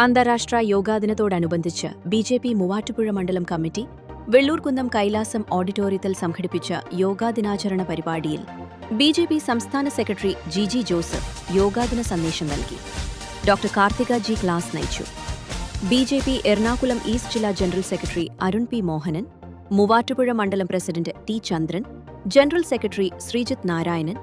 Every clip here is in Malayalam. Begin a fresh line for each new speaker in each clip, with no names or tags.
അന്താരാഷ്ട്ര യോഗാ ദിനത്തോടനുബന്ധിച്ച് ബി.ജെ.പി. മൂവാറ്റുപുഴ മണ്ഡലം കമ്മിറ്റി വെള്ളൂർകുന്നം കൈലാസം ഓഡിറ്റോറിയത്തിൽ സംഘടിപ്പിച്ച യോഗാ ദിനാചരണ പരിപാടിയിൽ ബി.ജെ.പി. സംസ്ഥാന സെക്രട്ടറി ജി ജോസഫ് യോഗാദിന സന്ദേശം നൽകി. ഡോക്ടർ കാർത്തിക ജി ക്ലാസ് നയിച്ചു. ബി.ജെ.പി. എറണാകുളം ഈസ്റ്റ് ജില്ലാ ജനറൽ സെക്രട്ടറി അരുൺ പി മോഹനൻ, മൂവാറ്റുപുഴ മണ്ഡലം president T Chandran, general secretary Sreejith Narayanan,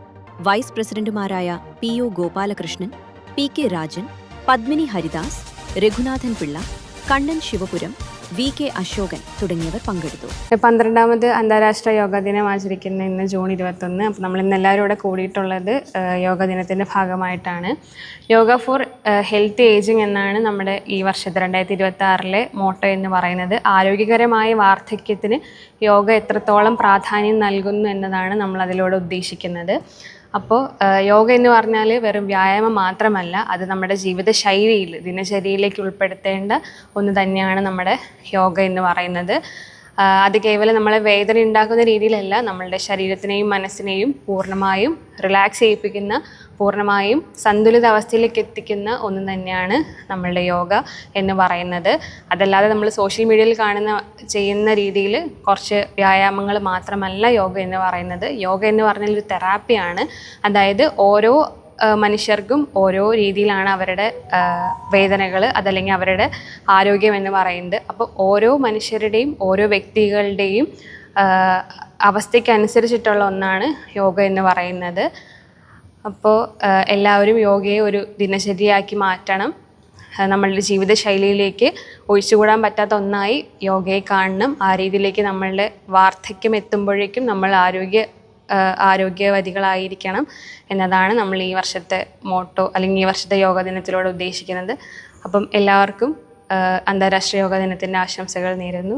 vice പ്രസിഡന്റുമാരായ പി.ഒ. ഗോപാലകൃഷ്ണൻ, പി.കെ. രാജൻ, പത്മിനി ഹരിദാസ്, രഘുനാഥൻ പിള്ള, കണ്ണൻ ശിവപുരം, വി.കെ. അശോകൻ തുടങ്ങിയവർ പങ്കെടുത്തു.
12ാമത് അന്താരാഷ്ട്ര യോഗാ ദിനം ആചരിക്കുന്ന ഇന്ന് ജൂൺ 21. അപ്പോൾ നമ്മൾ ഇന്ന് എല്ലാവരും ഇവിടെ കൂടിയിട്ടുള്ളത് യോഗാ ദിനത്തിൻ്റെ ഭാഗമായിട്ടാണ്. യോഗ ഫോർ ഹെൽത്ത് ഏജിങ് എന്നാണ് നമ്മുടെ ഈ വർഷത്തെ 2026 മോട്ടോ എന്ന് പറയുന്നത്. ആരോഗ്യകരമായ വാർദ്ധക്യത്തിന് യോഗ എത്രത്തോളം പ്രാധാന്യം നൽകുന്നു എന്നതാണ് നമ്മൾ അതിലൂടെ ഉദ്ദേശിക്കുന്നത്. അപ്പോൾ യോഗ എന്ന് പറഞ്ഞാൽ വെറും വ്യായാമം മാത്രമല്ല, അത് നമ്മുടെ ജീവിതശൈലിയിൽ ദിനചര്യയിലേക്ക് ഉൾപ്പെടുത്തേണ്ട ഒന്ന് തന്നെയാണ് നമ്മുടെ യോഗ എന്ന് പറയുന്നത്. അത് കേവലം നമ്മളെ വേദന ഉണ്ടാക്കുന്ന രീതിയിലല്ല, നമ്മളുടെ ശരീരത്തിനെയും മനസ്സിനെയും പൂർണ്ണമായും റിലാക്സ് ചെയ്യിപ്പിക്കുന്ന, പൂർണ്ണമായും സന്തുലിത അവസ്ഥയിലേക്ക് എത്തിക്കുന്ന ഒന്ന് തന്നെയാണ് നമ്മളുടെ യോഗ എന്ന് പറയുന്നത്. അതല്ലാതെ നമ്മൾ സോഷ്യൽ മീഡിയയിൽ ചെയ്യുന്ന രീതിയിൽ കുറച്ച് വ്യായാമങ്ങൾ മാത്രമല്ല യോഗ എന്ന് പറയുന്നത്. യോഗ എന്ന് പറഞ്ഞാൽ ഒരു തെറാപ്പിയാണ്. അതായത് ഓരോ മനുഷ്യർക്കും ഓരോ രീതിയിലാണ് അവരുടെ വേദനകൾ, അതല്ലെങ്കിൽ അവരുടെ ആരോഗ്യം എന്ന് പറയുന്നത്. അപ്പോൾ ഓരോ മനുഷ്യരുടെയും ഓരോ വ്യക്തികളുടെയും അവസ്ഥയ്ക്കനുസരിച്ചിട്ടുള്ള ഒന്നാണ് യോഗ എന്ന് പറയുന്നത്. അപ്പോൾ എല്ലാവരും യോഗയെ ഒരു ദിനചര്യയാക്കി മാറ്റണം. നമ്മളുടെ ജീവിതശൈലിയിലേക്ക് ഒഴിച്ചുകൂടാൻ പറ്റാത്ത ഒന്നായി യോഗയെ കാണണം. ആ രീതിയിലേക്ക് നമ്മളുടെ വാർദ്ധക്യം എത്തുമ്പോഴേക്കും നമ്മൾ ആരോഗ്യവതികളായിരിക്കണം എന്നതാണ് നമ്മൾ ഈ വർഷത്തെ മോട്ടോ അല്ലെങ്കിൽ ഈ വർഷത്തെ യോഗാ ദിനത്തിലൂടെ ഉദ്ദേശിക്കുന്നത്. അപ്പം എല്ലാവർക്കും അന്താരാഷ്ട്ര യോഗാ ദിനത്തിൻ്റെ ആശംസകൾ നേരുന്നു.